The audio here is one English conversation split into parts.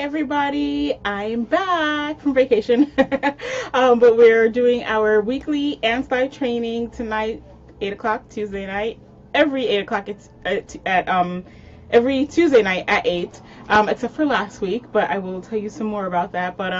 everybody, I am back from vacation. But we're doing our weekly Anti training tonight, 8 o'clock Tuesday night. Every 8 o'clock, it's at every Tuesday night at 8, except for last week, but I will tell you some more about that. But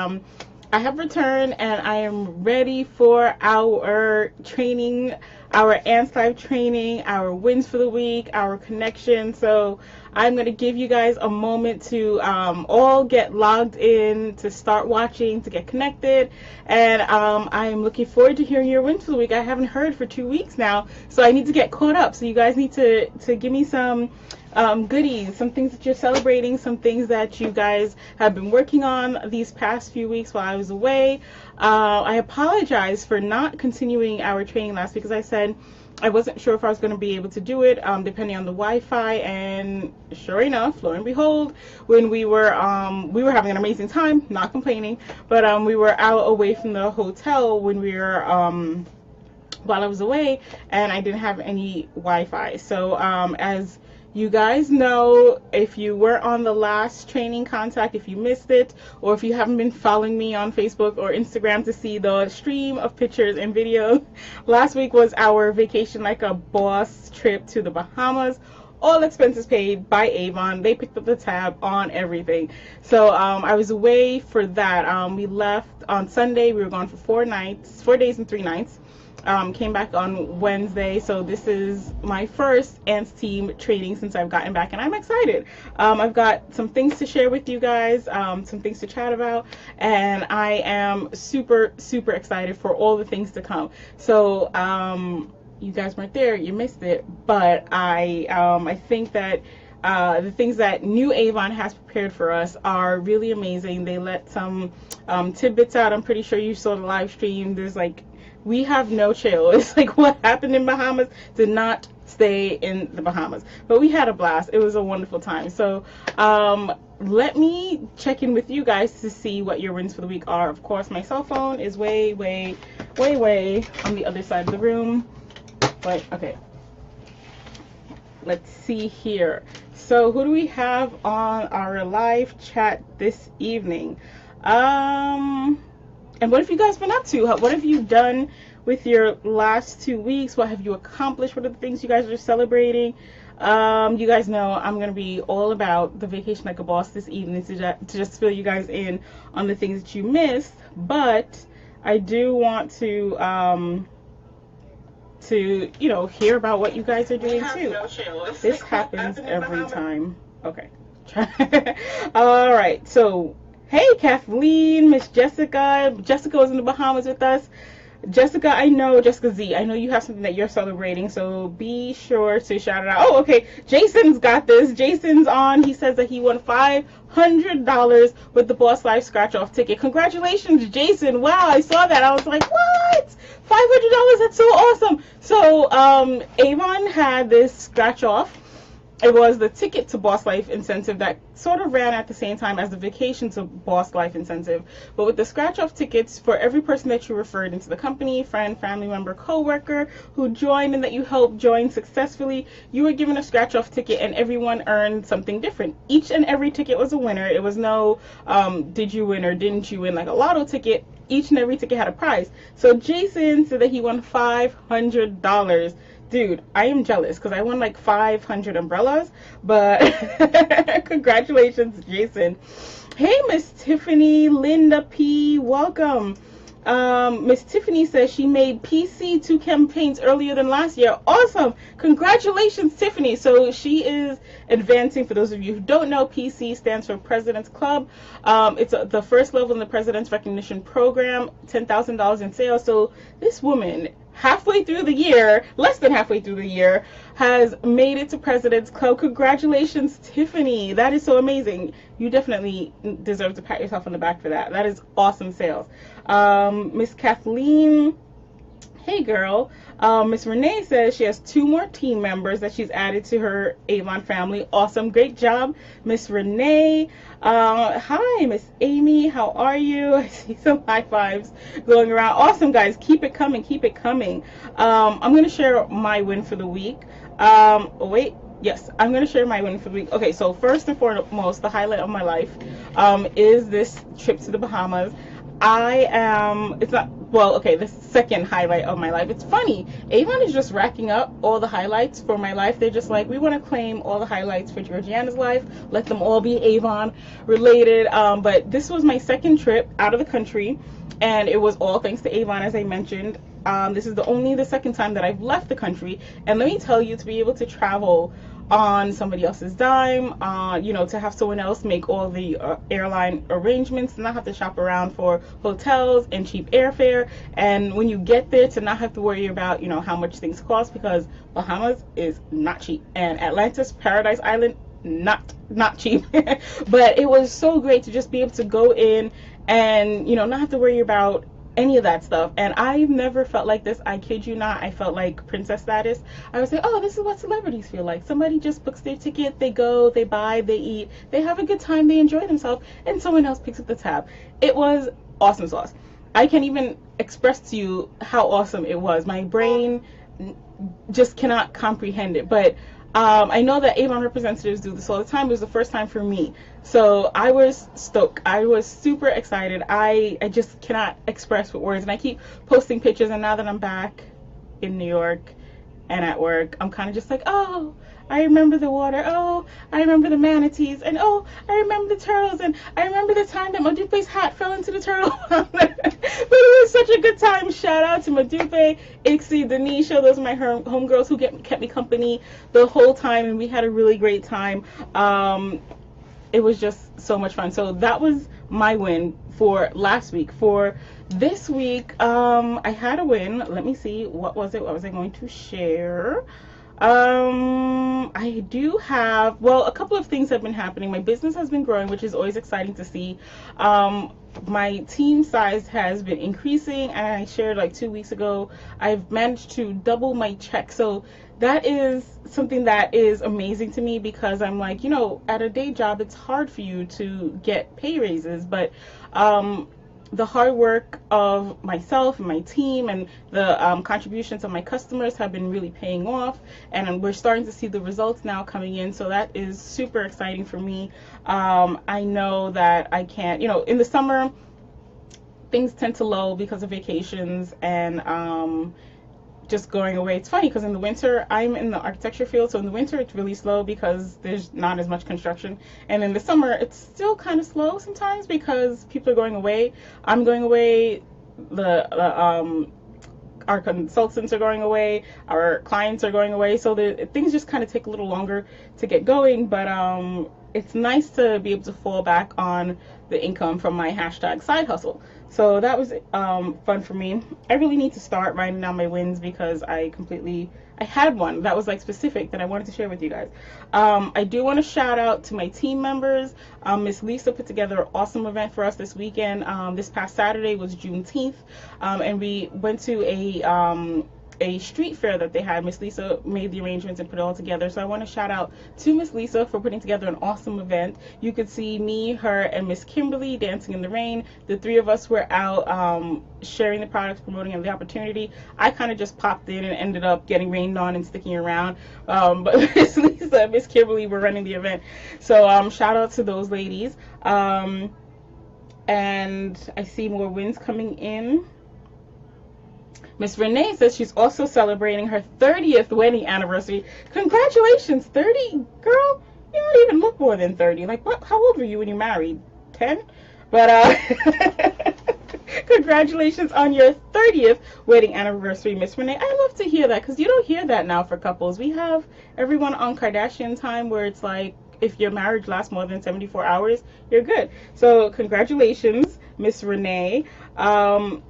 I have returned and I am ready for our training, our Ants Live training, our wins for the week, our connection. So I'm going to give you guys a moment to all get logged in, to start watching, to get connected. And I'm looking forward to hearing your wins for the week. I haven't heard for 2 weeks now, so I need to get caught up. So you guys need to give me some goodies, some things that you're celebrating, some things that you guys have been working on these past few weeks while I was away. I apologize for not continuing our training last week because I said I wasn't sure if I was going to be able to do it depending on the Wi-Fi, and sure enough, lo and behold, when we were having an amazing time, not complaining, but we were out away from the hotel when we were while I was away, and I didn't have any Wi-Fi. So as you guys know, if you were on the last training contact, if you missed it, or if you haven't been following me on Facebook or Instagram to see the stream of pictures and videos, last week was our Vacation Like a Boss trip to the Bahamas. All expenses paid by Avon. They picked up the tab on everything. So I was away for that. We left on Sunday. We were gone for 4 days and 3 nights. Came back on Wednesday, so this is my first Ants team training since I've gotten back, and I'm excited. I've got some things to share with you guys, some things to chat about, and I am super excited for all the things to come. So you guys weren't there, you missed it, but I think that the things that New Avon has prepared for us are really amazing. They let some tidbits out. I'm pretty sure you saw the live stream. There's like, we have no chill. It's like what happened in Bahamas did not stay in the Bahamas. But we had a blast. It was a wonderful time. So let me check in with you guys to see what your wins for the week are. Of course, my cell phone is way on the other side of the room. But okay. Let's see here. So who do we have on our live chat this evening? And what have you guys been up to? What have you done with your last 2 weeks? What have you accomplished? What are the things you guys are celebrating? You guys know I'm going to be all about the Vacation Like a Boss this evening to just fill you guys in on the things that you missed. But I do want to you know, hear about what you guys are doing too. This happens every time. Okay. All right. So hey, Kathleen, Miss Jessica. Jessica was in the Bahamas with us. Jessica, Jessica Z, I know you have something that you're celebrating, so be sure to shout it out. Oh, okay, Jason's got this. Jason's on. He says that he won $500 with the Boss Life scratch-off ticket. Congratulations, Jason. Wow, I saw that. I was like, what? $500? That's so awesome. So Avon had this scratch-off. It was the Ticket to Boss Life incentive that sort of ran at the same time as the Vacation to Boss Life incentive. But with the scratch-off tickets, for every person that you referred into the company, friend, family member, co-worker who joined and that you helped join successfully, you were given a scratch-off ticket, and everyone earned something different. Each and every ticket was a winner. It was no did you win or didn't you win like a lotto ticket. Each and every ticket had a prize. So Jason said that he won $500. Dude, I am jealous because I won like 500 umbrellas, but congratulations, Jason. Hey, Miss Tiffany, Linda P, welcome. Miss Tiffany says she made PC 2 campaigns earlier than last year. Awesome. Congratulations, Tiffany. So she is advancing. For those of you who don't know, PC stands for President's Club. It's the first level in the President's Recognition Program, $10,000 in sales. So this woman, halfway through the year, less than halfway through the year, has made it to President's Club. Congratulations, Tiffany. That is so amazing. You definitely deserve to pat yourself on the back for that. That is awesome sales. Miss Kathleen, hey girl. Miss Renee says she has 2 more team members that she's added to her Avon family. Awesome. Great job, Miss Renee. Hi, Miss Amy. How are you? I see some high fives going around. Awesome, guys. Keep it coming. Keep it coming. I'm going to share my win for the week. Oh, wait. Yes, I'm going to share my win for the week. Okay, so first and foremost, the highlight of my life is this trip to the Bahamas. It's not, well, okay, the second highlight of my life. It's funny. Avon is just racking up all the highlights for my life. They're just like, we want to claim all the highlights for Georgiana's life. Let them all be Avon related. But this was my second trip out of the country, and it was all thanks to Avon, as I mentioned. This is only the second time that I've left the country, and let me tell you, to be able to travel on somebody else's dime, to have someone else make all the airline arrangements, not have to shop around for hotels and cheap airfare, and when you get there, to not have to worry about how much things cost, because Bahamas is not cheap, and Atlantis, Paradise Island, not cheap. But it was so great to just be able to go in and not have to worry about any of that stuff. And I've never felt like this. I kid you not. I felt like princess status. I would say, oh, this is what celebrities feel like. Somebody just books their ticket, they go, they buy, they eat, they have a good time, they enjoy themselves, and someone else picks up the tab. It was awesome sauce. I can't even express to you how awesome it was. My brain just cannot comprehend it. But I know that Avon representatives do this all the time. It was the first time for me. So I was stoked. I was super excited. I just cannot express with words. And I keep posting pictures. And now that I'm back in New York and at work, I'm kind of just like, oh, I remember the water. Oh, I remember the manatees. And oh, I remember the turtles. And I remember the time that Madupe's hat fell into the turtle. But it was such a good time. Shout out to Madupe, Ixie, Denisha. Those are my homegirls who kept me company the whole time. And we had a really great time. It was just so much fun. So that was my win for last week. For this week, I had a win. Let me see. What was it? What was I going to share? I do have, well, a couple of things have been happening. My business has been growing, which is always exciting to see. My team size has been increasing, and I shared like 2 weeks ago, I've managed to double my check. So that is something that is amazing to me, because I'm like, at a day job, it's hard for you to get pay raises, but the hard work of myself and my team and the contributions of my customers have been really paying off, and we're starting to see the results now coming in. So that is super exciting for me. I know that I can't, in the summer, things tend to lull because of vacations and just going away. It's funny because in the winter, I'm in the architecture field, so in the winter it's really slow because there's not as much construction, and in the summer it's still kind of slow sometimes because people are going away. I'm going away, our consultants are going away, our clients are going away, so things just kind of take a little longer to get going. But it's nice to be able to fall back on the income from my hashtag side hustle. So that was fun for me. I really need to start writing down my wins, because I had one that was like specific that I wanted to share with you guys. I do want to shout out to my team members. Miss Lisa put together an awesome event for us this weekend. This past Saturday was Juneteenth, and we went to a street fair that they had. Miss Lisa made the arrangements and put it all together. So I want to shout out to Miss Lisa for putting together an awesome event. You could see me, her, and Miss Kimberly dancing in the rain. The three of us were out sharing the products, promoting the opportunity. I kind of just popped in and ended up getting rained on and sticking around. But Miss Lisa and Miss Kimberly were running the event. So shout out to those ladies. And I see more wins coming in. Miss Renee says she's also celebrating her 30th wedding anniversary. Congratulations, 30, girl. You don't even look more than 30. Like, what? How old were you when you married? 10? But congratulations on your 30th wedding anniversary, Miss Renee. I love to hear that, because you don't hear that now for couples. We have everyone on Kardashian time where it's like, if your marriage lasts more than 74 hours, you're good. So congratulations, Miss Renee.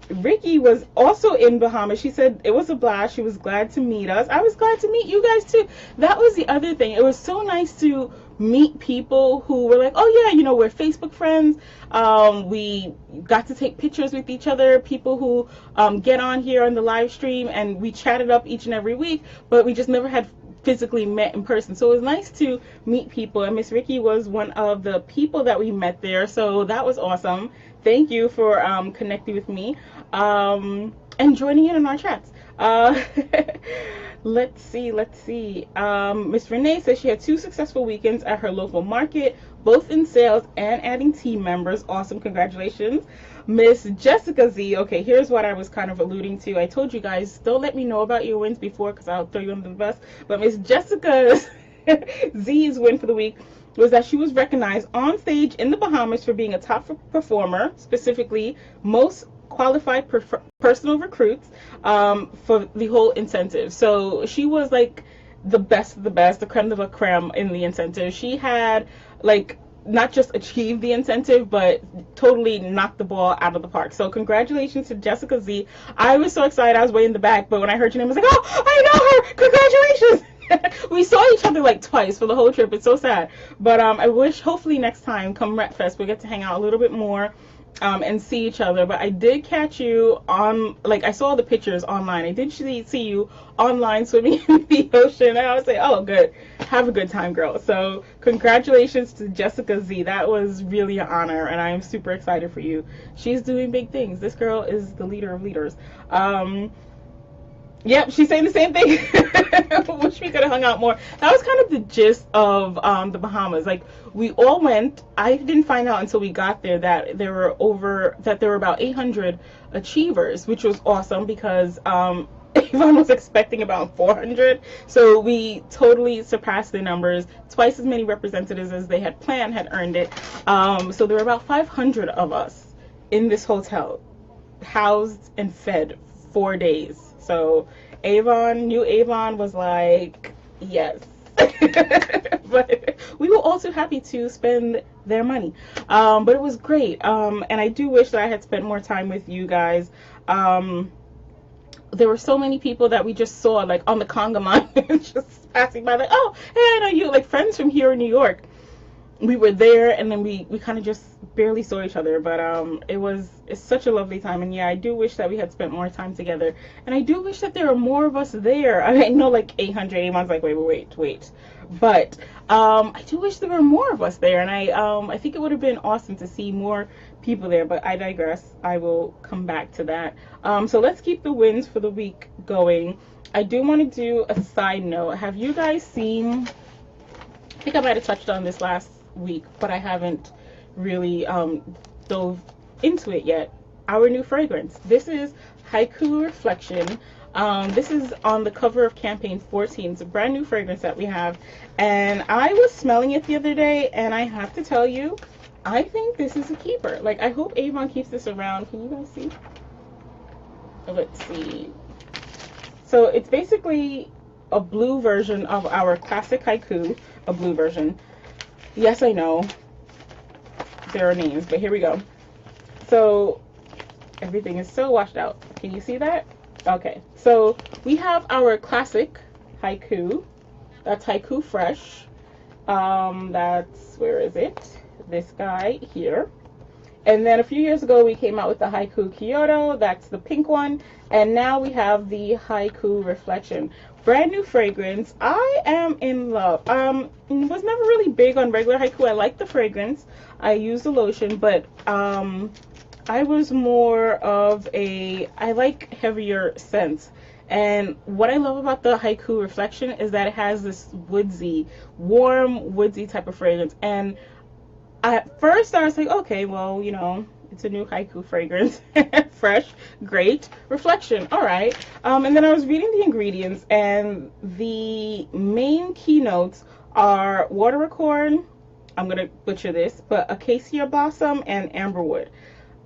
Ricky was also in Bahamas. She said it was a blast. She was glad to meet us. I was glad to meet you guys too. That was the other thing. It was so nice to meet people who were like, oh yeah, we're Facebook friends. We got to take pictures with each other. People who get on here on the live stream, and we chatted up each and every week, but we just never had physically met in person. So it was nice to meet people, and Miss Ricky was one of the people that we met there, so that was awesome. Thank you for connecting with me and joining in on our chats. Uh, let's see, Miss Renee says she had 2 successful weekends at her local market, both in sales and adding team members. Awesome, congratulations. Miss Jessica Z, okay, here's what I was kind of alluding to. I told you guys, don't let me know about your wins before because I'll throw you under the bus. But Miss Jessica Z's win for the week was that she was recognized on stage in the Bahamas for being a top performer, specifically most qualified personal recruits, for the whole incentive. So she was like the best of the best, the creme de la creme in the incentive. She had like not just achieved the incentive, but totally knocked the ball out of the park. So congratulations to Jessica Z. I was so excited. I was way in the back, but when I heard your name, I was like, oh, I know her. Congratulations. We saw each other like twice for the whole trip. It's so sad. But I wish hopefully next time, come Rep Fest, we'll get to hang out a little bit more. And see each other. But I did catch you on, like, I saw the pictures online. I did see you online swimming in the ocean, and I was like, oh, good. Have a good time, girl. So congratulations to Jessica Z. That was really an honor, and I am super excited for you. She's doing big things. This girl is the leader of leaders. Yep, she's saying the same thing. Wish we could have hung out more. That was kind of the gist of the Bahamas. Like, we all went. I didn't find out until we got there that there were about 800 achievers, which was awesome because Avon was expecting about 400. So we totally surpassed the numbers. Twice as many representatives as they had planned had earned it. So there were about 500 of us in this hotel, housed and fed 4 days. So New Avon was like, yes. But we were all too happy to spend their money. But it was great. And I do wish that I had spent more time with you guys. There were so many people that we just saw like on the conga line, just passing by, like, oh, hey, I know you, like friends from here in New York. We were there, and then we kind of just barely saw each other, but it's such a lovely time. And yeah, I do wish that we had spent more time together, and I do wish that there were more of us there. I know like 800. Everyone's like, wait, but I do wish there were more of us there, and I think it would have been awesome to see more people there, but I digress. I will come back to that. So let's keep the wins for the week going. I do want to do a side note. Have you guys seen, I think I might have touched on this last week, but I haven't really dove into it yet, our new fragrance. This is Haiku Reflection. This is on the cover of campaign 14. It's a brand new fragrance that we have, and I was smelling it the other day, and I have to tell you, I think this is a keeper. Like, I hope Avon keeps this around. Can you guys see? Let's see. So it's basically a blue version of our classic Haiku, a blue version. Yes, I know there are names, but here we go. So everything is so washed out. Can you see that? Okay, so we have our classic Haiku. That's Haiku Fresh. That's, where is it? This guy here. And then a few years ago, we came out with the Haiku Kyoto. That's the pink one. And now we have the Haiku Reflection. Brand new fragrance. I am in love. Was never really big on regular Haiku. I like the fragrance. I use the lotion, but I was more of I like heavier scents. And what I love about the Haiku Reflection is that it has this woodsy, warm, woodsy type of fragrance. And at first I was like, okay, well, you know, it's a new Haiku fragrance. Fresh, great, reflection, all right. And then I was reading the ingredients, and the main keynotes are water accord, I'm gonna butcher this, but acacia blossom and amberwood.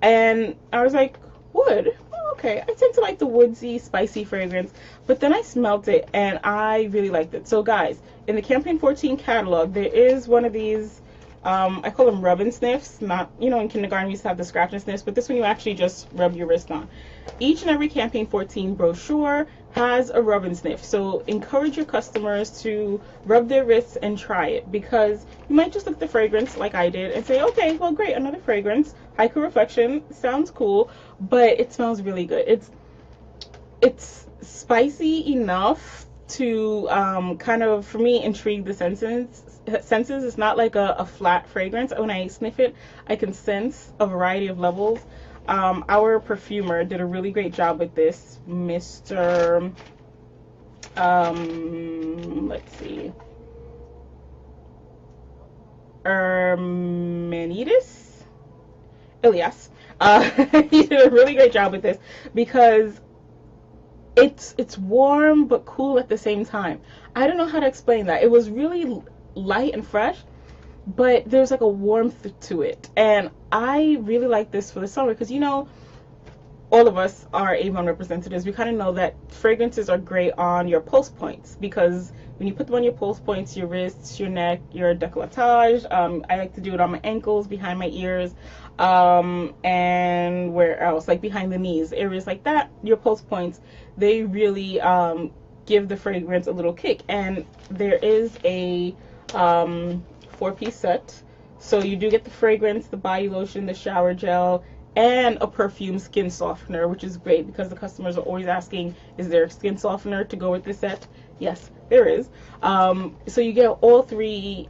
And I was like, wood? Oh, okay. I tend to like the woodsy, spicy fragrance, but then I smelled it and I really liked it. So guys, in the Campaign 14 catalog, there is one of these, I call them rub and sniffs. Not, you know, in kindergarten we used to have the scratch and sniffs, but this one you actually just rub your wrist on. Each and every Campaign 14 brochure has a rub and sniff. So encourage your customers to rub their wrists and try it, because you might just look at the fragrance like I did and say, okay, well, great, another fragrance. Haiku Reflection sounds cool, but it smells really good. It's spicy enough to kind of, for me, intrigue the senses. It's not like a flat fragrance. When I sniff it, I can sense a variety of levels. our perfumer did a really great job with this, Mr. Let's see, Ermenides Elias. He did a really great job with this because it's warm but cool at the same time. I don't know how to explain that. It was really light and fresh, but there's like a warmth to it, and I really like this for the summer because, you know, all of us are Avon representatives. We kind of know that fragrances are great on your pulse points, because when you put them on your pulse points, your wrists, your neck, your décolletage, I like to do it on my ankles, behind my ears, and where else, like behind the knees, areas like that, your pulse points, they really give the fragrance a little kick. And there is a 4-piece set, so you do get the fragrance, the body lotion, the shower gel, and a perfume skin softener, which is great because the customers are always asking, is there a skin softener to go with this set? Yes, there is. So you get all three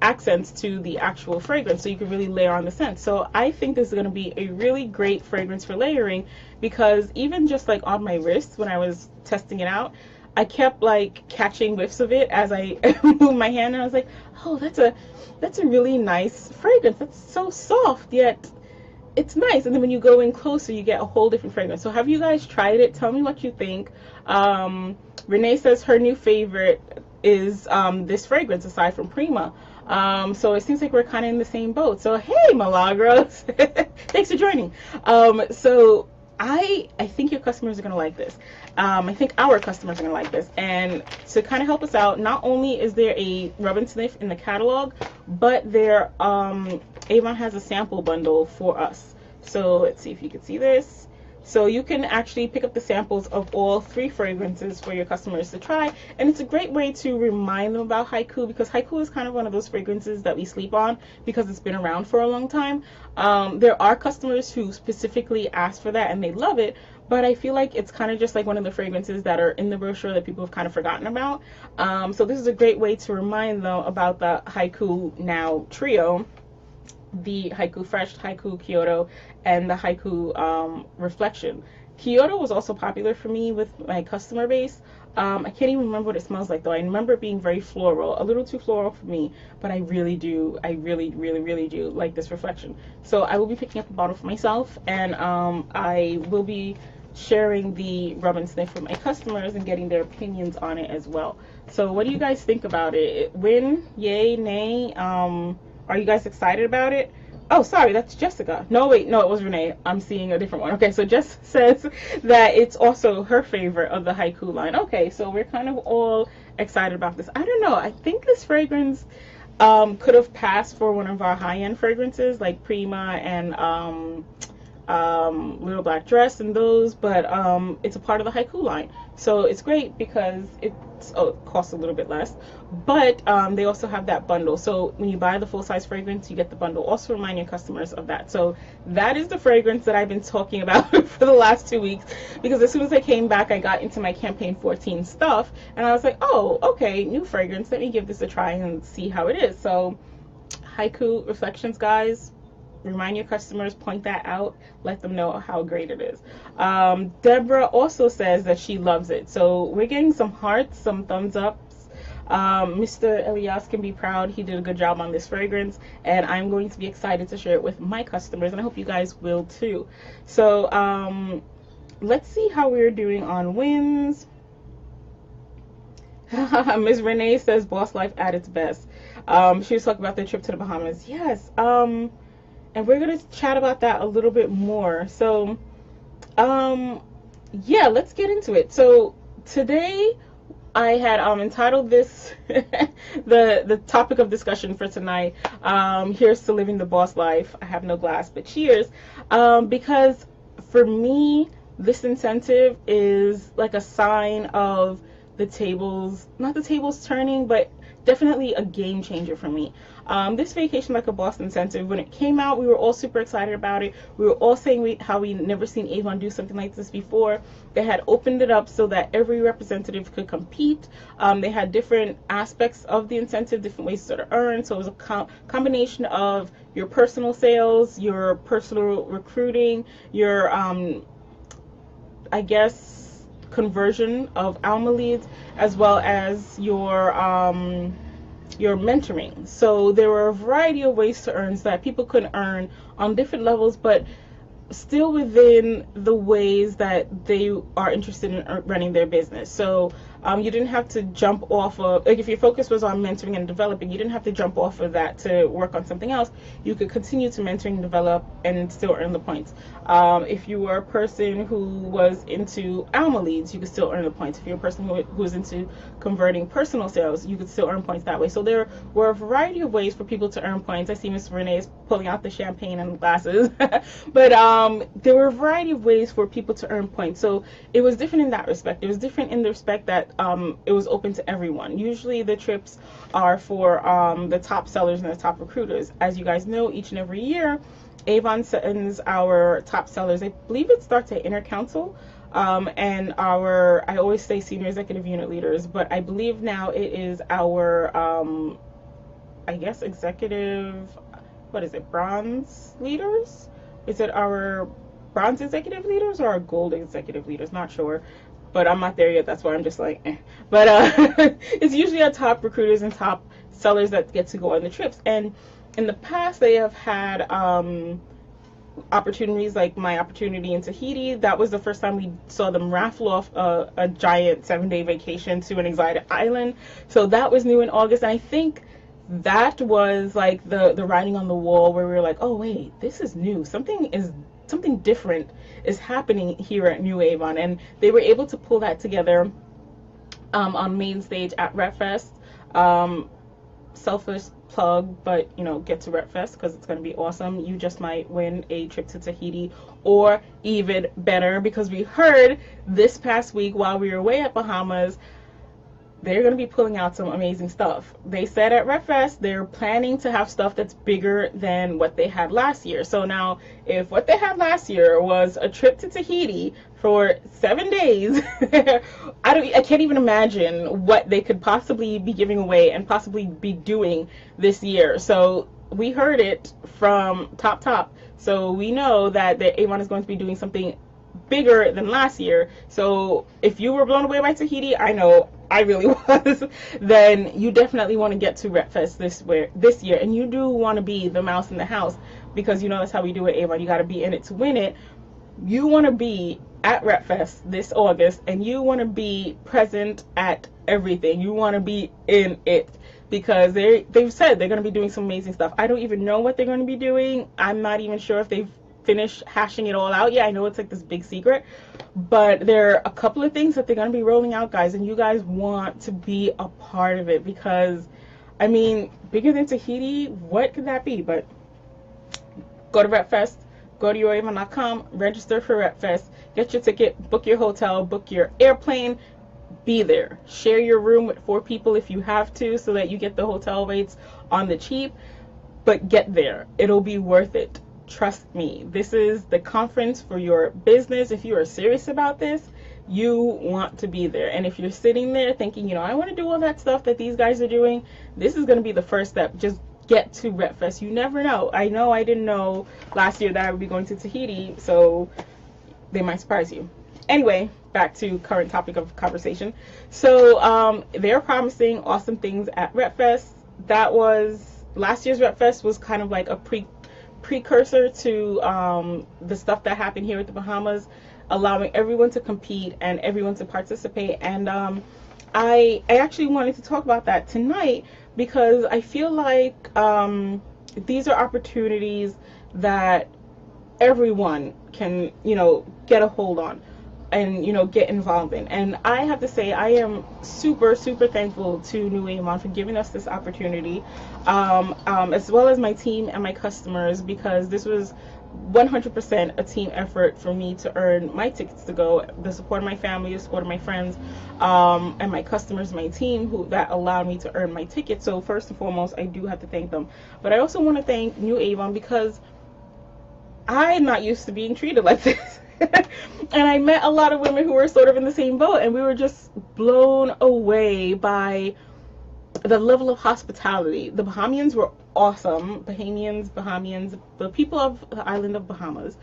accents to the actual fragrance, so you can really layer on the scent. So I think this is going to be a really great fragrance for layering, because even just like on my wrist when I was testing it out, I kept like catching whiffs of it as I moved my hand, and I was like, oh, that's a really nice fragrance. That's so soft, yet it's nice. And then when you go in closer, you get a whole different fragrance. So have you guys tried it? Tell me what you think. Renee says her new favorite is this fragrance aside from Prima. So it seems like we're kind of in the same boat. So hey, Milagros, thanks for joining. So I think your customers are going to like this. I think our customers are going to like this. And to kind of help us out, not only is there a rub and sniff in the catalog, but there Avon has a sample bundle for us. So let's see if you can see this. So you can actually pick up the samples of all 3 fragrances for your customers to try, and it's a great way to remind them about Haiku, because Haiku is kind of one of those fragrances that we sleep on because it's been around for a long time. There are customers who specifically ask for that and they love it, but I feel like it's kind of just like one of the fragrances that are in the brochure that people have kind of forgotten about. So this is a great way to remind them about the Haiku Now trio, the Haiku Fresh, Haiku Kyoto, and the Haiku Reflection. Kyoto was also popular for me with my customer base. I can't even remember what it smells like though. I remember it being very floral, a little too floral for me, but I really do like this Reflection. So I will be picking up a bottle for myself, and I will be sharing the rub and sniff with my customers and getting their opinions on it as well. So what do you guys think about it? Win, yay, nay? Are you guys excited about it? Oh, sorry, that's Jessica. No, wait, no, it was Renee. I'm seeing a different one. Okay, so Jess says that it's also her favorite of the Haiku line. Okay, so we're kind of all excited about this. I don't know. I think this fragrance could have passed for one of our high-end fragrances like Prima and Little Black Dress and those, but it's a part of the Haiku line. So it's great because it costs a little bit less, but they also have that bundle. So when you buy the full-size fragrance, you get the bundle. Also remind your customers of that. So that is the fragrance that I've been talking about for the last 2 weeks, because as soon as I came back, I got into my campaign 14 stuff, and I was like, oh, okay, new fragrance. Let me give this a try and see how it is. So Haiku Reflections, guys. Remind your customers, point that out, let them know how great it is. Deborah also says that she loves it. So we're getting some hearts, some thumbs ups. Mr. Elias can be proud. He did a good job on this fragrance, and I'm going to be excited to share it with my customers, and I hope you guys will too. So let's see how we're doing on wins. Ms. Renee says Boss Life at its best. She was talking about the trip to the Bahamas. Yes. And we're going to chat about that a little bit more. So, yeah, let's get into it. So today I had entitled this, the topic of discussion for tonight, here's to living the boss life. I have no glass, but cheers. Because for me, this incentive is like a sign of the tables, not the tables turning, but definitely a game changer for me. This Vacation Like a Boss incentive, when it came out, we were all super excited about it. We were all saying how we never seen Avon do something like this before. They had opened it up so that every representative could compete. They had different aspects of the incentive, different ways to earn. So it was a combination of your personal sales, your personal recruiting, your I guess conversion of Alma leads, as well as your mentoring. So there were a variety of ways to earn so that people could earn on different levels, but still within the ways that they are interested in running their business. So you didn't have to jump off of, like if your focus was on mentoring and developing, you didn't have to jump off of that to work on something else. You could continue to mentor and develop and still earn the points. If you were a person who was into Alma leads, you could still earn the points. If you're a person who was into converting personal sales, you could still earn points that way. So there were a variety of ways for people to earn points. I see Miss Renee is pulling out the champagne and glasses. But there were a variety of ways for people to earn points. So it was different in that respect. It was different in the respect that it was open to everyone. Usually the trips are for the top sellers and the top recruiters. As you guys know, each and every year, Avon sends our top sellers, I believe it starts at Inner Council, and our, I always say senior executive unit leaders, but I believe now it is our, I guess executive, what is it, bronze leaders? Is it our bronze executive leaders or our gold executive leaders? Not sure. But I'm not there yet. That's why I'm just like, eh. But it's usually our top recruiters and top sellers that get to go on the trips. And in the past, they have had opportunities like my opportunity in Tahiti. That was the first time we saw them raffle off a giant 7-day vacation to an exotic island. So that was new in August. And I think that was like the writing on the wall where we were like, oh, wait, this is new. Something different is happening here at New Avon, and they were able to pull that together on main stage at RepFest. Selfish plug, but you know, get to RepFest because it's going to be awesome. You just might win a trip to Tahiti, or even better, because we heard this past week while we were away at Bahamas, they're going to be pulling out some amazing stuff. They said at RepFest they're planning to have stuff that's bigger than what they had last year. So now, if what they had last year was a trip to Tahiti for 7 days, I can't even imagine what they could possibly be giving away and possibly be doing this year. So we heard it from top. So we know that the Avon is going to be doing something bigger than last year. So if you were blown away by Tahiti, I know I really was, then you definitely want to get to RepFest this year. And you do want to be the mouse in the house, because you know that's how we do it, Avon. You got to be in it to win it. You want to be at RepFest this August, and you want to be present at everything. You want to be in it, because they've said they're going to be doing some amazing stuff. I don't even know what they're going to be doing. I'm not even sure if they've finished hashing it all out. Yeah, I know it's like this big secret, but there are a couple of things that they're going to be rolling out, guys, and you guys want to be a part of it, because I mean, bigger than Tahiti, what could that be? But go to RepFest, go to youravon.com, register for RepFest, get your ticket, book your hotel, book your airplane, be there. Share your room with 4 people if you have to, so that you get the hotel rates on the cheap, but get there. It'll be worth it. Trust me, this is the conference for your business. If you are serious about this, you want to be there. And if you're sitting there thinking, you know, I want to do all that stuff that these guys are doing, this is going to be the first step. Just get to RepFest. You never know. I know I didn't know last year that I would be going to Tahiti, so they might surprise you. Anyway, back to current topic of conversation. So they're promising awesome things at RepFest. That was, last year's RepFest was kind of like a precursor to the stuff that happened here at the Bahamas, allowing everyone to compete and everyone to participate. And I actually wanted to talk about that tonight, because I feel like these are opportunities that everyone can, you know, get a hold on. and get involved in. And I have to say, I am super super thankful to New Avon for giving us this opportunity, as well as my team and my customers, because this was 100% a team effort for me to earn my tickets to go. The support of my family, the support of my friends, and my customers, my team, who that allowed me to earn my ticket. So first and foremost, I do have to thank them. But I also want to thank New Avon, because I'm not used to being treated like this. And I met a lot of women who were sort of in the same boat, and we were just blown away by the level of hospitality. The Bahamians were awesome. Bahamians, the people of the island of Bahamas,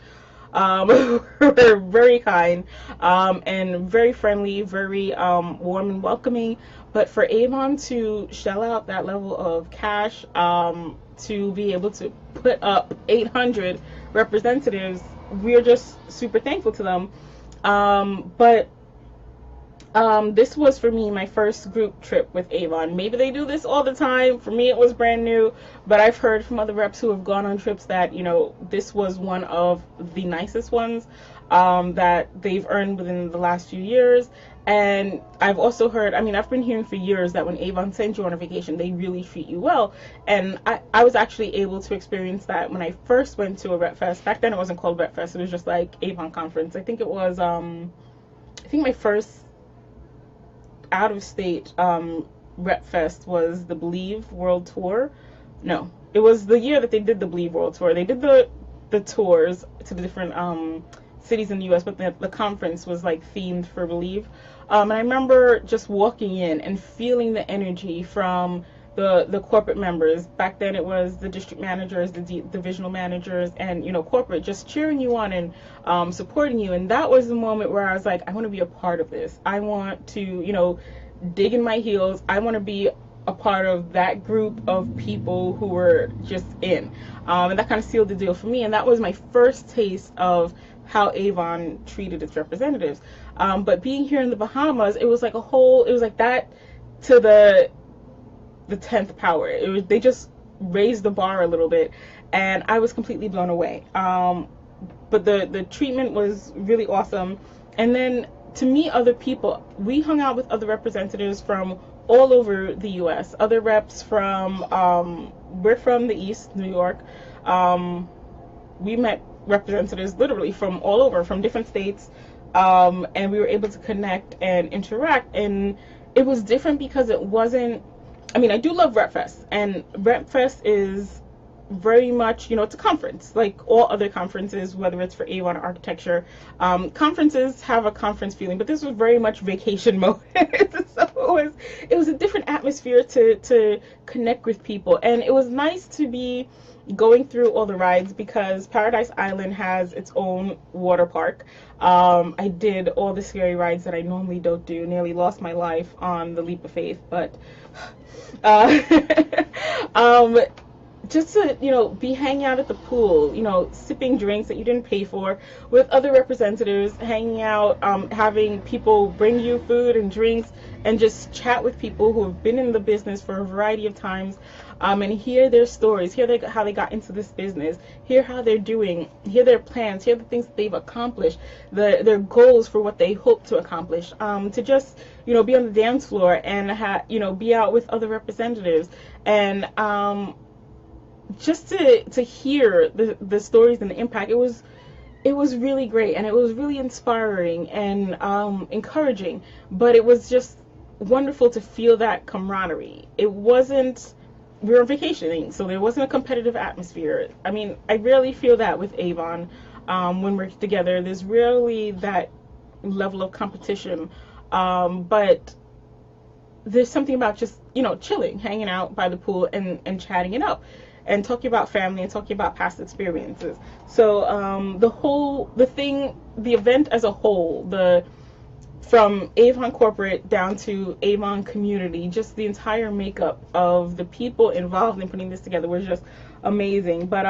were very kind, and very friendly, very warm and welcoming. But for Avon to shell out that level of cash, to be able to put up 800 representatives, we're just super thankful to them. But this was, for me, my first group trip with Avon. Maybe they do this all the time. For me, it was brand new, but I've heard from other reps who have gone on trips that, this was one of the nicest ones that they've earned within the last few years. And I've also heard, I've been hearing for years that when Avon sends you on a vacation, they really treat you well. And I was actually able to experience that when I first went to a Rep Fest. Back then it wasn't called Rep Fest, it was just like Avon Conference. I think it was, my first out of state Rep Fest was the Believe World Tour. No, it was the year that they did the Believe World Tour. They did the tours to the different cities in the US, but the conference was like themed for Believe. And I remember just walking in and feeling the energy from the corporate members. Back then it was the district managers, the divisional managers, and corporate, just cheering you on and supporting you. And that was the moment where I was like, I want to be a part of this. I want to dig in my heels. I want to be a part of that group of people who were just in, and that kind of sealed the deal for me. And that was my first taste of how Avon treated its representatives. But being here in the Bahamas, it was like it was like that to the 10th power. They just raised the bar a little bit, and I was completely blown away. But the treatment was really awesome. And then to meet other people, we hung out with other representatives from all over the US. Other reps from, we're from the East, New York. We met representatives literally from all over, from different states, and we were able to connect and interact. And it was different because it wasn't, I do love Rep Fest, and Rep Fest is very much, it's a conference like all other conferences, whether it's for Avon or architecture. Conferences have a conference feeling, but this was very much vacation mode. So it was a different atmosphere to connect with people, and it was nice to be going through all the rides, because Paradise Island has its own water park. I did all the scary rides that I normally don't do. Nearly lost my life on the Leap of Faith, but just to be hanging out at the pool, sipping drinks that you didn't pay for with other representatives, hanging out, having people bring you food and drinks, and just chat with people who have been in the business for a variety of times, and hear their stories, hear how they got into this business, hear how they're doing, hear their plans, hear the things that they've accomplished, their goals for what they hope to accomplish, to just be on the dance floor and be out with other representatives, and just to hear the stories and the impact. It was really great, and it was really inspiring and encouraging, but it was just wonderful to feel that camaraderie. It wasn't, we were vacationing, so there wasn't a competitive atmosphere. I rarely feel that with Avon. When we're together, there's rarely that level of competition, but there's something about just chilling, hanging out by the pool and chatting it up, and talking about family and talking about past experiences. So the event as a whole, from Avon corporate down to Avon community, just the entire makeup of the people involved in putting this together was just amazing. But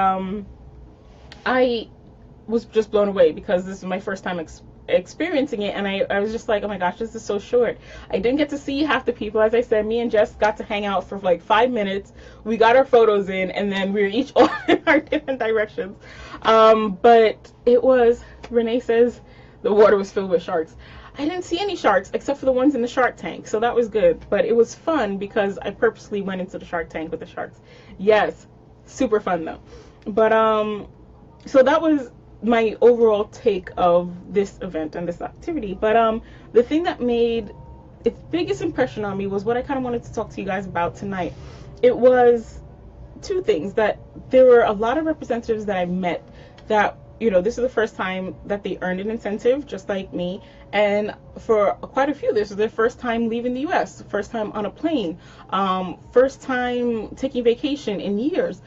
I was just blown away, because this is my first time experiencing it, and I was just like, oh my gosh, this is so short. I didn't get to see half the people. As I said, me and Jess got to hang out for like 5 minutes. We got our photos in, and then we were each off in our different directions. But it was, Renee says, the water was filled with sharks. I didn't see any sharks except for the ones in the shark tank, so that was good. But it was fun because I purposely went into the shark tank with the sharks. Yes, super fun though. But so that was my overall take of this event and this activity. But the thing that made its biggest impression on me was what I kind of wanted to talk to you guys about tonight. It was two things: that there were a lot of representatives that I met that, you know, this is the first time that they earned an incentive, just like me. And for quite a few, this is their first time leaving the U.S., first time on a plane, first time taking vacation in years.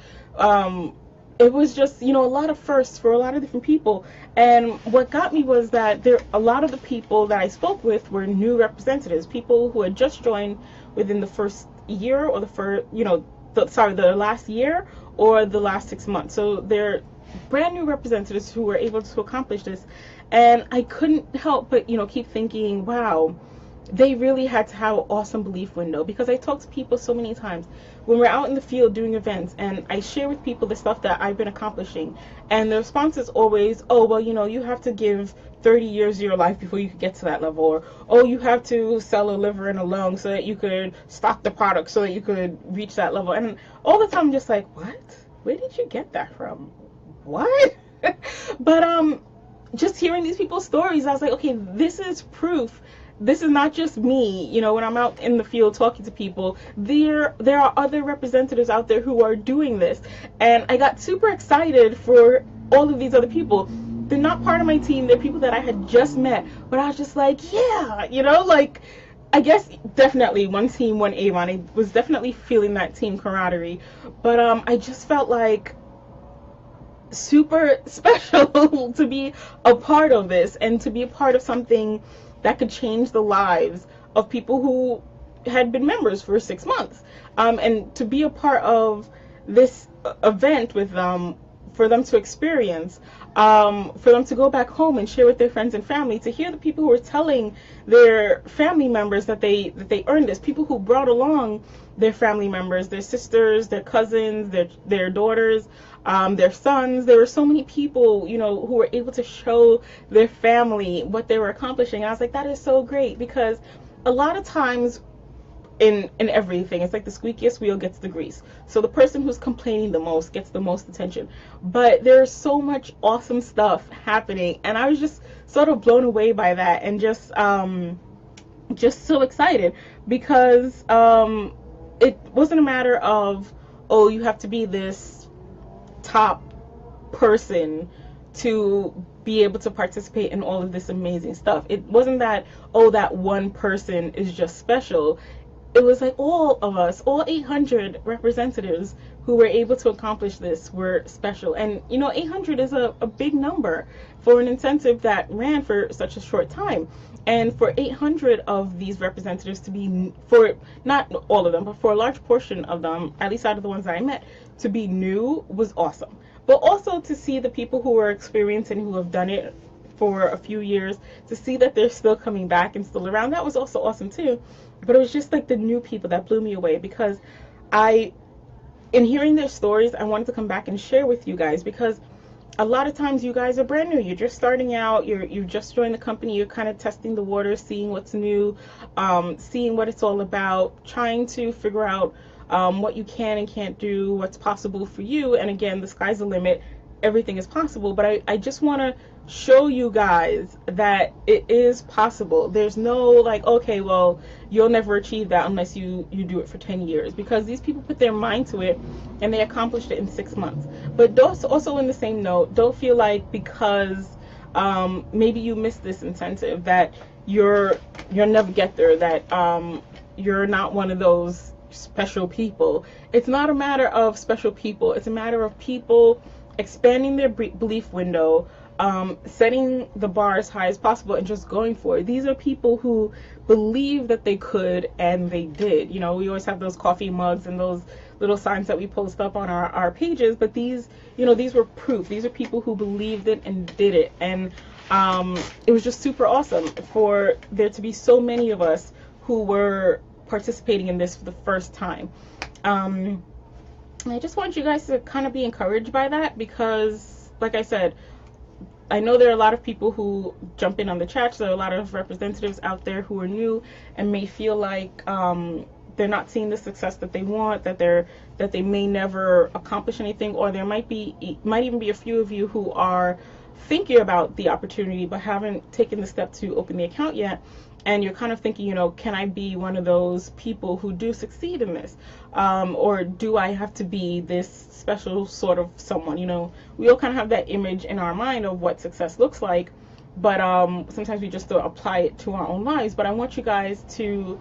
It was just, you know, a lot of firsts for a lot of different people. And what got me was that a lot of the people that I spoke with were new representatives, people who had just joined within the first year or the last year or the last 6 months. So they're brand new representatives who were able to accomplish this. And I couldn't help but, you know, keep thinking, wow, they really had to have an awesome belief window, because I talk to people so many times when we're out in the field doing events, and I share with people the stuff that I've been accomplishing, and the response is always, oh, well, you know, you have to give 30 years of your life before you could get to that level, or, oh, you have to sell a liver and a lung so that you could stock the product so that you could reach that level. And all the time I'm just like, what? Where did you get that from? What? But just hearing these people's stories, I was like, okay, this is proof. This is not just me, you know, when I'm out in the field talking to people, there are other representatives out there who are doing this. And I got super excited for all of these other people. They're not part of my team. They're people that I had just met, but I was just like, yeah, you know, like, I guess definitely one team, one Avon. I was definitely feeling that team camaraderie, but I just felt like super special to be a part of this, and to be a part of something that could change the lives of people who had been members for 6 months, and to be a part of this event with them, for them to experience, for them to go back home and share with their friends and family, to hear the people who were telling their family members that they earned this, people who brought along their family members, their sisters, their cousins, their daughters, their sons. There were so many people, you know, who were able to show their family what they were accomplishing. I was like, that is so great, because a lot of times in everything, it's like the squeakiest wheel gets the grease. So the person who's complaining the most gets the most attention. But there's so much awesome stuff happening, and I was just sort of blown away by that, and just so excited, because it wasn't a matter of, oh, you have to be this top person to be able to participate in all of this amazing stuff. It wasn't that, oh, that one person is just special. It was like all of us, all 800 representatives who were able to accomplish this were special. And, you know, 800 is a big number for an incentive that ran for such a short time. And for 800 of these representatives to be, for not all of them, but for a large portion of them, at least out of the ones that I met, to be new was awesome. But also to see the people who are experienced and who have done it for a few years, to see that they're still coming back and still around, that was also awesome too. But it was just like the new people that blew me away, because in hearing their stories, I wanted to come back and share with you guys, because a lot of times you guys are brand new. You're just starting out. You just joined the company. You're kind of testing the water, seeing what's new, seeing what it's all about, trying to figure out what you can and can't do, what's possible for you. And again, the sky's the limit. Everything is possible. But I just want to show you guys that it is possible. There's no like, okay, well, you'll never achieve that unless you do it for 10 years, because these people put their mind to it and they accomplished it in 6 months. But also in the same note, don't feel like because maybe you missed this incentive that you'll never get there, that you're not one of those special people. It's not a matter of special people. It's a matter of people expanding their belief window, setting the bar as high as possible and just going for it. These are people who believe that they could, and they did. You know, we always have those coffee mugs and those little signs that we post up on our pages, but these, you know, these were proof. These are people who believed it and did it. And it was just super awesome for there to be so many of us who were participating in this for the first time. And I just want you guys to kind of be encouraged by that, because like I said, I know there are a lot of people who jump in on the chat. So there are a lot of representatives out there who are new and may feel like they're not seeing the success that they want, that they may never accomplish anything, or there might even be a few of you who are thinking about the opportunity but haven't taken the step to open the account yet. And you're kind of thinking, you know, can I be one of those people who do succeed in this? Or do I have to be this special sort of someone? You know, we all kind of have that image in our mind of what success looks like, but sometimes we just don't apply it to our own lives. But I want you guys to,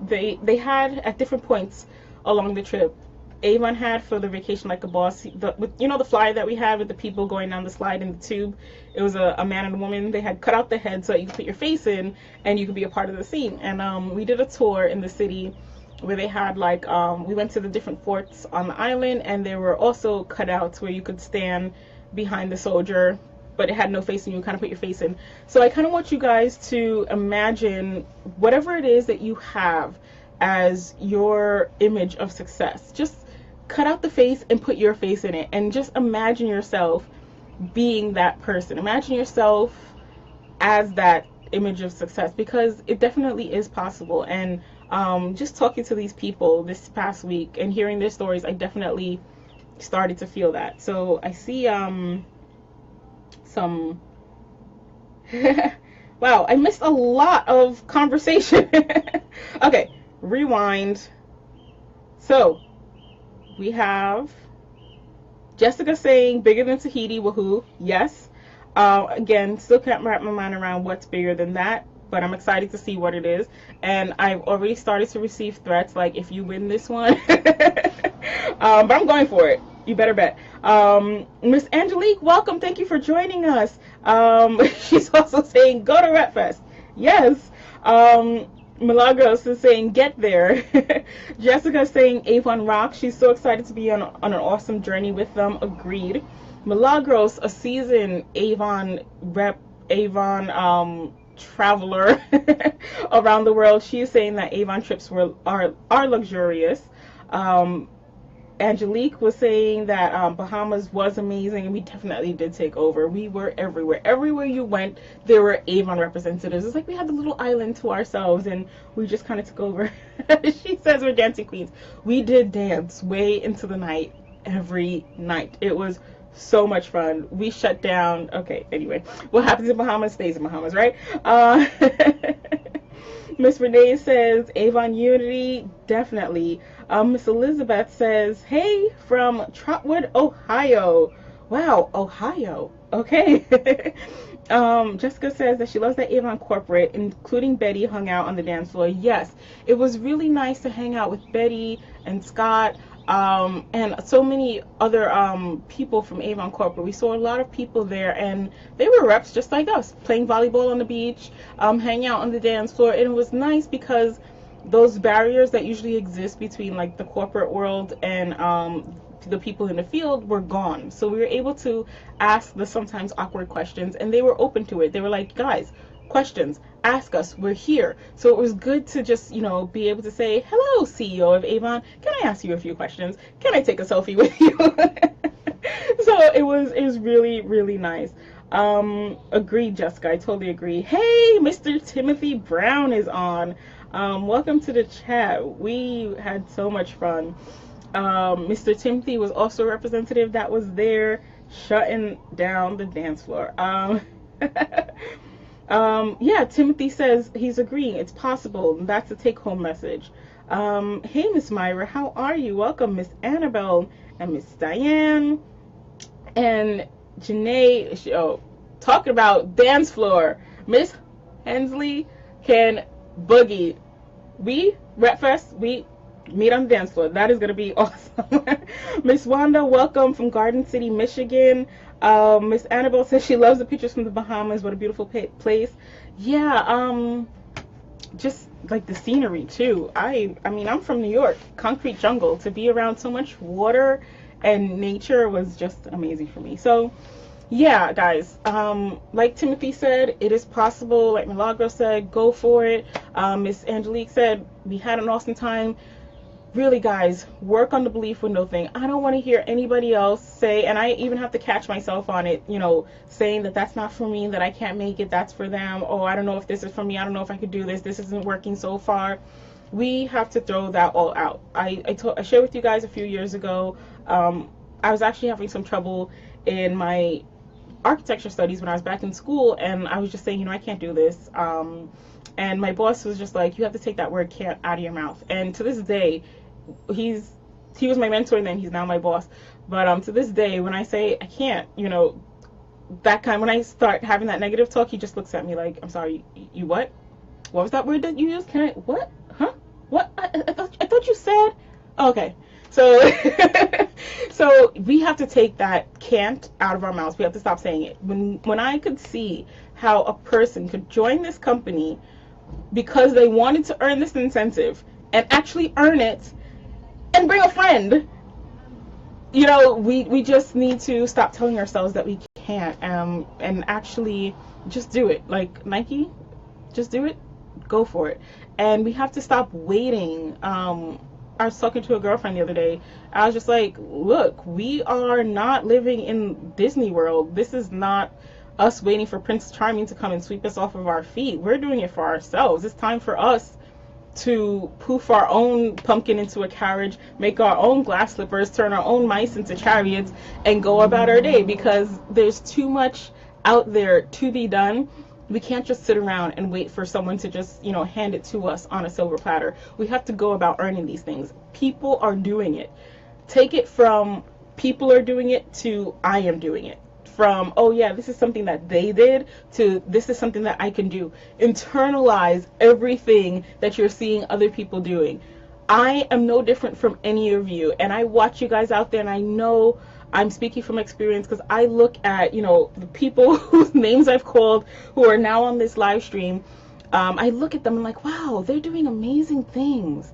they had at different points along the trip, Avon had for the Vacation Like a Boss, you know, the flyer that we had with the people going down the slide in the tube. It was a man and a woman. They had cut out the head so that you could put your face in and you could be a part of the scene. And we did a tour in the city where they had like, we went to the different forts on the island, and there were also cutouts where you could stand behind the soldier, but it had no face and you kind of put your face in. So I kind of want you guys to imagine whatever it is that you have as your image of success. Just cut out the face and put your face in it, and just imagine yourself being that person. Imagine yourself as that image of success, because it definitely is possible. And just talking to these people this past week and hearing their stories, I definitely started to feel that. So I see some wow, I missed a lot of conversation. Okay, rewind. So we have Jessica saying bigger than Tahiti, woohoo. Yes. Again, still can't wrap my mind around what's bigger than that, but I'm excited to see what it is. And I've already started to receive threats like, if you win this one. But I'm going for it. You better bet. Miss Angelique, welcome. Thank you for joining us. She's also saying go to RepFest. Yes. Milagros is saying get there. Jessica is saying Avon rock. She's so excited to be on an awesome journey with them. Agreed. Milagros, a seasoned Avon rep, Avon traveler around the world. She is saying that Avon trips are luxurious. Angelique was saying that Bahamas was amazing, and we definitely did take over. We were everywhere. Everywhere you went, there were Avon representatives. It's like we had the little island to ourselves, and we just kind of took over. She says we're dancing queens. We did dance way into the night, every night. It was so much fun. We shut down. Okay, anyway. What happens in Bahamas stays in Bahamas, right? Miss Renee says Avon Unity, definitely. Miss Elizabeth says, hey, from Trotwood, Ohio. Wow, Ohio. Okay. Jessica says that she loves that Avon corporate, including Betty hung out on the dance floor. Yes, it was really nice to hang out with Betty and Scott, and so many other people from Avon corporate. We saw a lot of people there, and they were reps just like us, playing volleyball on the beach, hanging out on the dance floor. And it was nice because those barriers that usually exist between like the corporate world and the people in the field were gone. So we were able to ask the sometimes awkward questions, and they were open to it. They were like, guys, questions, ask us, we're here. So it was good to just, you know, be able to say, hello, CEO of Avon, can I ask you a few questions? Can I take a selfie with you? So it was really, really nice. Agreed, Jessica, I totally agree. Hey, Mr. Timothy Brown is on. Welcome to the chat. We had so much fun. Mr. Timothy was also a representative that was there shutting down the dance floor. Yeah, Timothy says he's agreeing. It's possible. That's a take-home message. Hey, Miss Myra, how are you? Welcome, Miss Annabelle and Miss Diane and Janae. Talking about dance floor. Miss Hensley can boogie. We, RepFest, we meet on the dance floor. That is going to be awesome. Miss Wanda, welcome from Garden City, Michigan. Miss Annabelle says she loves the pictures from the Bahamas. What a beautiful place. Yeah, just like the scenery too. I mean, I'm from New York, concrete jungle. To be around so much water and nature was just amazing for me. So yeah, guys, like Timothy said, it is possible. Like Milagro said, go for it. Miss Angelique said we had an awesome time. really, guys, work on the belief window thing. I don't want to hear anybody else say, and I even have to catch myself on it, saying that that's not for me, that I can't make it, that's for them. Oh, I don't know if this is for me. I don't know if I could do this. This isn't working so far. We have to throw that all out. I shared with you guys a few years ago. I was actually having some trouble in my architecture studies when I was back in school, and I was just saying, I can't do this. And my boss was just like, you have to take that word can't out of your mouth. And to this day, he was my mentor, and then he's now my boss. But to this day, when I say I can't, when I start having that negative talk, he just looks at me like, I'm sorry, you what? What was that word that you used? Can I, what? Huh? What? I thought you said, okay. So, so we have to take that can't out of our mouths. We have to stop saying it. When I could see how a person could join this company because they wanted to earn this incentive and actually earn it and bring a friend, we just need to stop telling ourselves that we can't, and actually just do it. Like Nike, just do it, go for it. And we have to stop waiting. I was talking to a girlfriend the other day. I was just like, look, we are not living in Disney World. This is not us waiting for Prince Charming to come and sweep us off of our feet. We're doing it for ourselves. It's time for us to poof our own pumpkin into a carriage, make our own glass slippers, turn our own mice into chariots, and go about our day, because there's too much out there to be done. We can't just sit around and wait for someone to just, hand it to us on a silver platter. We have to go about earning these things. People are doing it. Take it from people are doing it to I am doing it. From, oh yeah, this is something that they did, to this is something that I can do. Internalize everything that you're seeing other people doing. I am no different from any of you, and I watch you guys out there, and I know I'm speaking from experience, because I look at, the people whose names I've called who are now on this live stream. I look at them and like, wow, they're doing amazing things.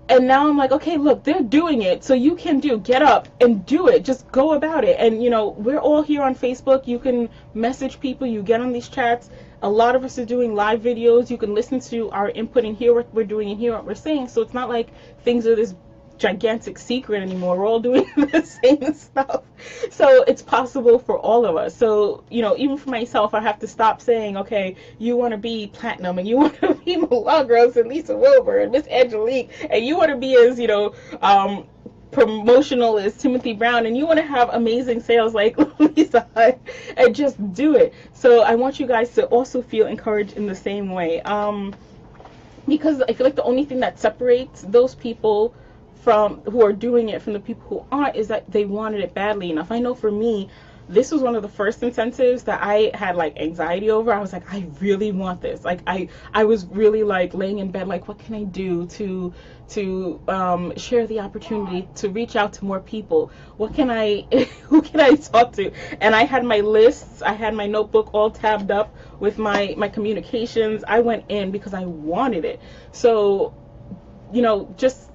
And now I'm like, okay, look, they're doing it, so you can get up and do it. Just go about it. And, we're all here on Facebook. You can message people. You get on these chats. A lot of us are doing live videos. You can listen to our input and hear what we're doing and hear what we're saying. So it's not like things are this gigantic secret anymore. We're all doing the same stuff. So it's possible for all of us. So, even for myself, I have to stop saying, okay, you want to be platinum, and you want to be Milagros and Lisa Wilbur and Miss Angelique, and you want to be as, promotional as Timothy Brown, and you want to have amazing sales like Lisa Hunt, and just do it. So I want you guys to also feel encouraged in the same way. Because I feel like the only thing that separates those people who are doing it from the people who aren't is that they wanted it badly enough. I know for me, this was one of the first incentives that I had like anxiety over. I was like, I really want this. Like I was really like laying in bed, like, what can I do to share the opportunity to reach out to more people? Who can I talk to? And I had my lists, I had my notebook all tabbed up with my communications. I went in because I wanted it. So, just,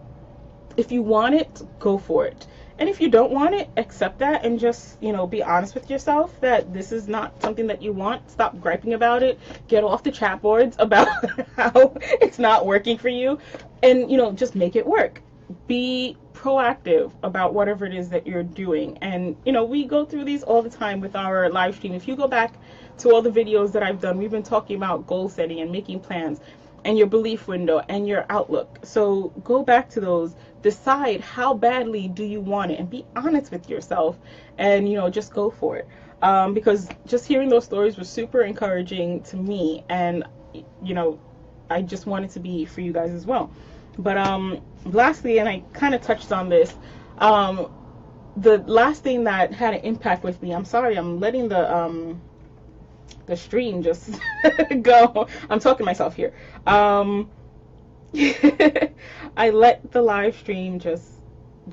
if you want it, go for it. And if you don't want it, accept that, and just, be honest with yourself that this is not something that you want. Stop griping about it. Get off the chat boards about how it's not working for you, and, just make it work. Be proactive about whatever it is that you're doing. And, we go through these all the time with our live stream. If you go back to all the videos that I've done, we've been talking about goal setting and making plans, and your belief window and your outlook. So go back to those, decide how badly do you want it, and be honest with yourself, and just go for it. Because just hearing those stories was super encouraging to me, and I just wanted to be for you guys as well. But lastly, and I kind of touched on this, the last thing that had an impact with me, I'm sorry, I'm letting the stream just go. I'm talking to myself here. I let the live stream just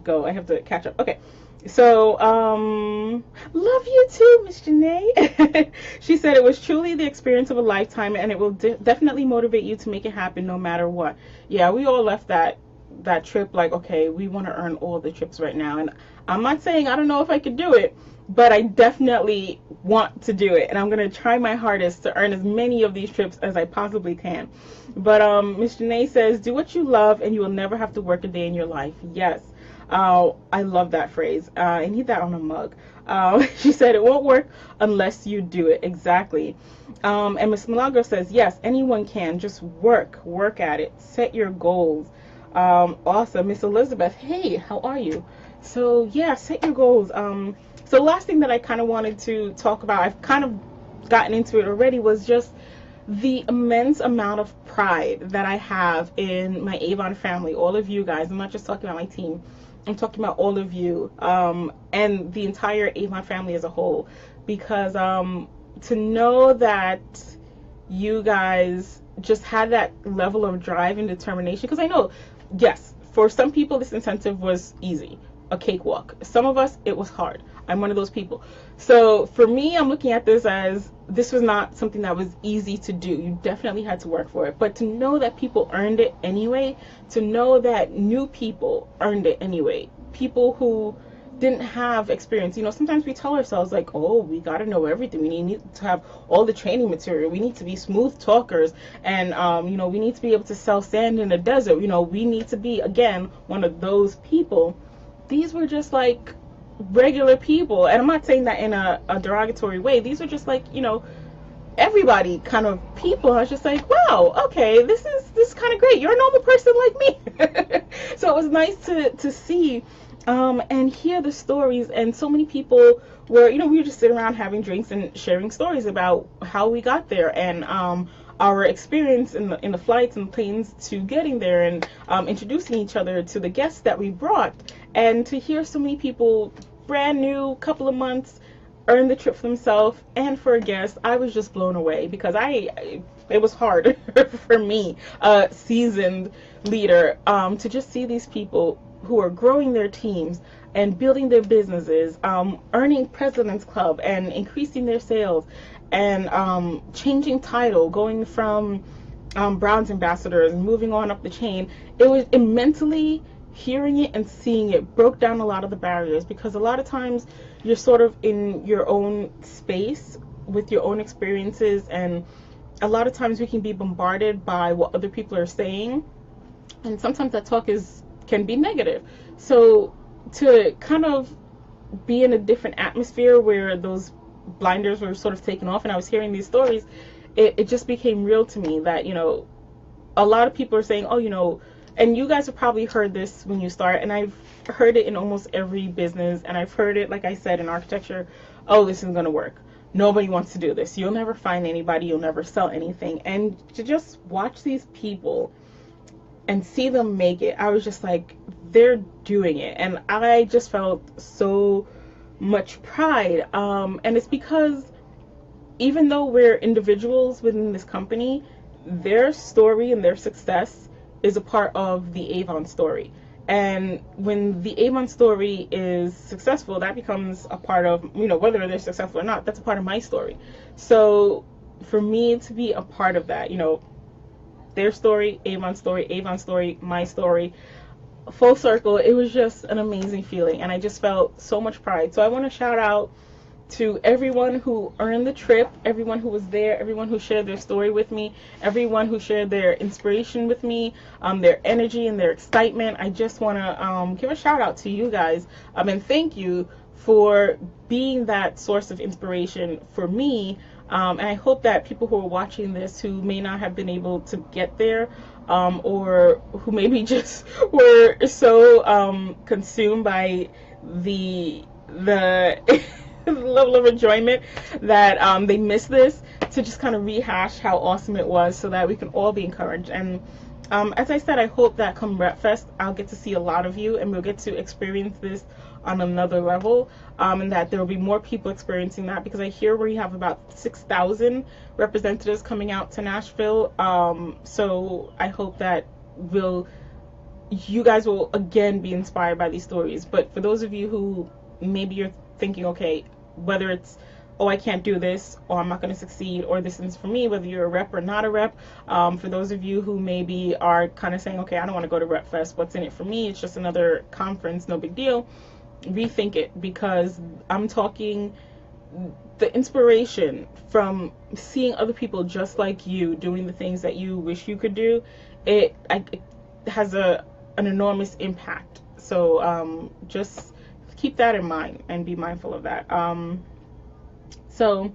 go. I have to catch up. Okay. So, love you too, Miss Janae. She said it was truly the experience of a lifetime, and it will definitely motivate you to make it happen no matter what. Yeah, we all left that trip like, okay, we want to earn all the trips right now. And I'm not saying I don't know if I could do it, but I definitely want to do it, and I'm going to try my hardest to earn as many of these trips as I possibly can. But Miss Janae says, do what you love and you will never have to work a day in your life. Yes. I love that phrase. I need that on a mug. She said it won't work unless you do it. Exactly. And Miss Milagro says, yes, anyone can. Just work at it. Set your goals. Awesome. Miss Elizabeth, hey, how are you? So yeah, set your goals. So the last thing that I kind of wanted to talk about, I've kind of gotten into it already, was just the immense amount of pride that I have in my Avon family, all of you guys. I'm not just talking about my team. I'm talking about all of you, and the entire Avon family as a whole, because to know that you guys just had that level of drive and determination, because I know, yes, for some people this incentive was easy, a cakewalk. Some of us, it was hard. I'm one of those people. So for me, I'm looking at this as this was not something that was easy to do. You definitely had to work for it. But to know that people earned it anyway, to know that new people earned it anyway, people who didn't have experience. You know, sometimes we tell ourselves like, oh, we got to know everything. We need to have all the training material. We need to be smooth talkers. And, you know, we need to be able to sell sand in the desert. You know, we need to be, again, one of those people. These were just like regular people, and I'm not saying that in a derogatory way. These are just like, you know, everybody kind of people. I was just like, wow, okay, this is kind of great. You're a normal person like me. So it was nice to see and hear the stories. And so many people were, you know, we were just sitting around having drinks and sharing stories about how we got there, and our experience in the flights and planes to getting there, and introducing each other to the guests that we brought. And to hear so many people, brand new, couple of months, earn the trip for themselves and for a guest, I was just blown away, because it was hard for me, a seasoned leader, to just see these people who are growing their teams and building their businesses, earning President's Club and increasing their sales, and changing title, going from bronze ambassadors and moving on up the chain. It mentally, hearing it and seeing it broke down a lot of the barriers, because a lot of times you're sort of in your own space with your own experiences, and a lot of times we can be bombarded by what other people are saying, and sometimes that talk can be negative. So to kind of be in a different atmosphere where those blinders were sort of taken off and I was hearing these stories, it just became real to me that, you know, a lot of people are saying, oh, you know, and you guys have probably heard this when you start, and I've heard it in almost every business, and I've heard it, like I said, in architecture, oh, this isn't going to work. Nobody wants to do this. You'll never find anybody. You'll never sell anything. And to just watch these people and see them make it, I was just like, they're doing it. And I just felt so much pride. And it's because even though we're individuals within this company, their story and their success is a part of the Avon story. And when the Avon story is successful, that becomes a part of, you know, whether they're successful or not, that's a part of my story. So for me to be a part of that, you know, their story, Avon story, my story, full circle, it was just an amazing feeling. And I just felt so much pride. So I want to shout out to everyone who earned the trip, everyone who was there, everyone who shared their story with me, everyone who shared their inspiration with me, their energy and their excitement. I just want to give a shout out to you guys, and thank you for being that source of inspiration for me. And I hope that people who are watching this who may not have been able to get there, or who maybe just were so consumed by the level of enjoyment that they miss this, to just kind of rehash how awesome it was, so that we can all be encouraged. And as I said, I hope that come Rep Fest, I'll get to see a lot of you, and we'll get to experience this on another level, and that there will be more people experiencing that, because I hear we have about 6,000 representatives coming out to Nashville. So I hope that you guys will again be inspired by these stories. But for those of you who maybe you're thinking, okay, whether it's, oh, I can't do this, or I'm not going to succeed, or this is for me, whether you're a rep or not a rep, for those of you who maybe are kind of saying, okay, I don't want to go to Rep Fest, what's in it for me, it's just another conference, no big deal, rethink it, because I'm talking the inspiration from seeing other people just like you doing the things that you wish you could do, it has an enormous impact. So just keep that in mind and be mindful of that. So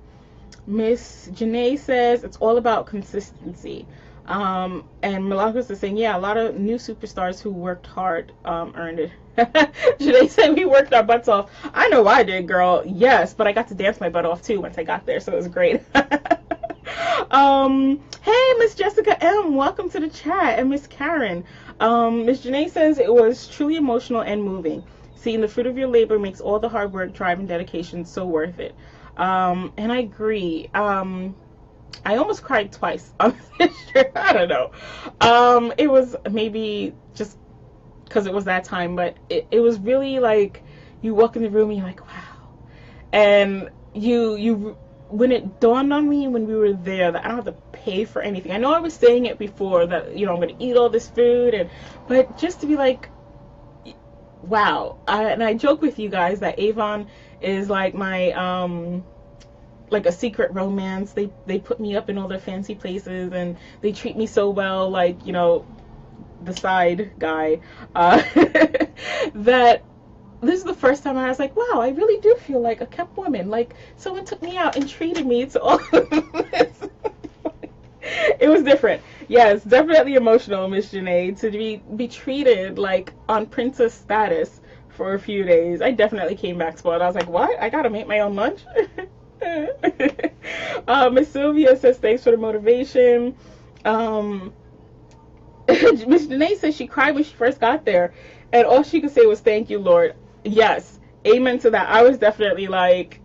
Miss Janae says it's all about consistency. And Milagros is saying, yeah, a lot of new superstars who worked hard earned it. Janae said we worked our butts off. I know I did, girl. Yes, but I got to dance my butt off too once I got there, so it was great. Hey, Miss Jessica M, welcome to the chat. And Miss Karen, Miss Janae says it was truly emotional and moving. Seeing the fruit of your labor makes all the hard work, drive, and dedication so worth it. And I agree. I almost cried twice on this trip. I don't know. It was maybe just because it was that time, but it was really like you walk in the room and you're like, wow. And you when it dawned on me when we were there that I don't have to pay for anything. I know I was saying it before that, you know, I'm going to eat all this food, but just to be like, wow. And I joke with you guys that Avon is like my like a secret romance. They put me up in all their fancy places and they treat me so well, like, you know, the side guy, that this is the first time I was like, wow, I really do feel like a kept woman. Like someone took me out and treated me to all of this. It was different. Yes, definitely emotional, Miss Janae, to be treated like on princess status for a few days. I definitely came back spoiled. I was like, what? I gotta make my own lunch? Miss Sylvia says thanks for the motivation. Miss Janae says she cried when she first got there, and all she could say was thank you, Lord. Yes, amen to that. I was definitely like,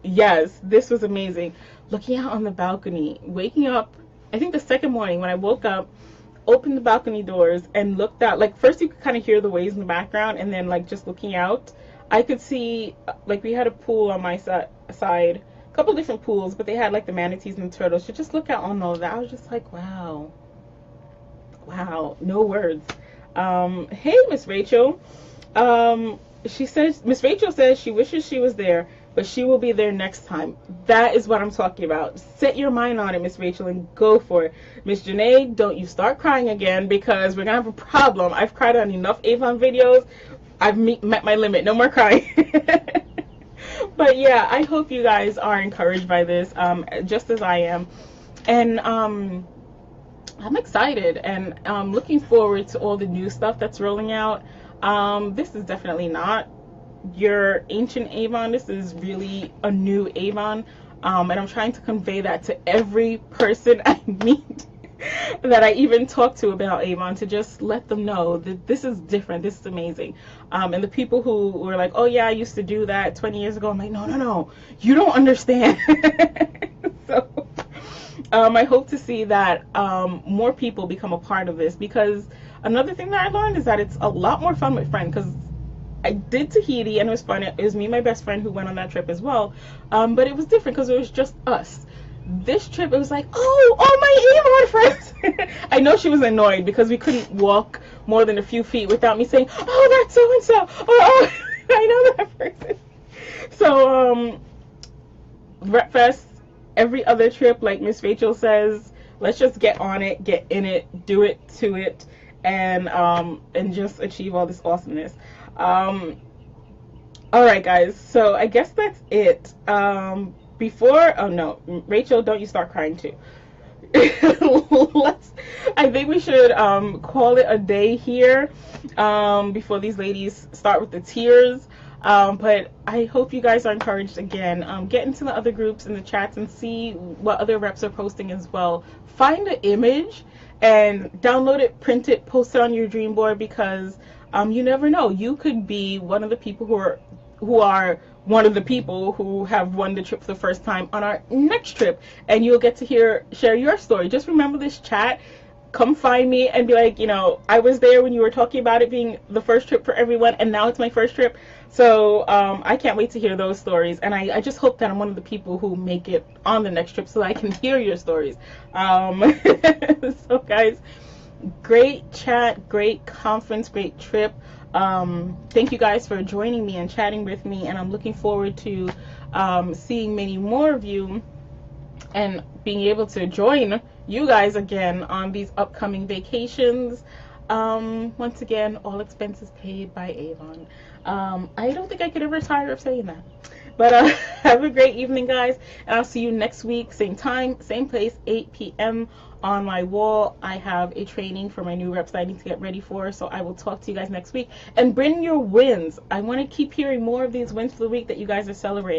yes, this was amazing. Looking out on the balcony, waking up, I think the second morning when I woke up, opened the balcony doors and looked out. Like first you could kind of hear the waves in the background, and then like just looking out, I could see, like we had a pool on my side, a couple different pools, but they had like the manatees and the turtles. So just look out on all of that. I was just like, wow. Wow, no words. Hey, Miss Rachel. She says, Miss Rachel says she wishes she was there, but she will be there next time. That is what I'm talking about. Set your mind on it, Miss Rachel, and go for it. Miss Janae, don't you start crying again, because we're going to have a problem. I've cried on enough Avon videos. I've met my limit. No more crying. But yeah, I hope you guys are encouraged by this, just as I am. And I'm excited and looking forward to all the new stuff that's rolling out. This is definitely not your ancient Avon. This is really a new Avon, and I'm trying to convey that to every person I meet that I even talk to about Avon, to just let them know that this is different, this is amazing. And the people who were like, oh yeah, I used to do that 20 years ago, I'm like, no, you don't understand. So I hope to see that more people become a part of this, because another thing that I learned is that it's a lot more fun with friends, because I did Tahiti and it was fun. It was me and my best friend who went on that trip as well, but it was different because it was just us. This trip, it was like, oh, all my Avon friends. I know she was annoyed because we couldn't walk more than a few feet without me saying, oh, that's so and so, oh, I know that person. So Rep Fest, every other trip, like Miss Rachel says, let's just get on it, get in it, do it to it, and just achieve all this awesomeness. All right, guys, so I guess that's it. Oh no, Rachel, don't you start crying too. I think we should call it a day here before these ladies start with the tears. But I hope you guys are encouraged again. Get into the other groups in the chats and see what other reps are posting as well. Find an image and download it, print it, post it on your dream board, because you never know. You could be one of the people who are one of the people who have won the trip for the first time on our next trip, and you'll get to share your story. Just remember this chat. Come find me and be like, you know, I was there when you were talking about it being the first trip for everyone, and now it's my first trip. So I can't wait to hear those stories, and I just hope that I'm one of the people who make it on the next trip so that I can hear your stories. So guys, great chat, great conference, great trip. Thank you guys for joining me and chatting with me, and I'm looking forward to seeing many more of you and being able to join you guys again on these upcoming vacations. Once again, all expenses paid by Avon. I don't think I could ever tire of saying that. But have a great evening, guys. And I'll see you next week, same time, same place, 8 p.m. On my wall, I have a training for my new reps that I need to get ready for. So I will talk to you guys next week. And bring your wins. I want to keep hearing more of these wins for the week that you guys are celebrating.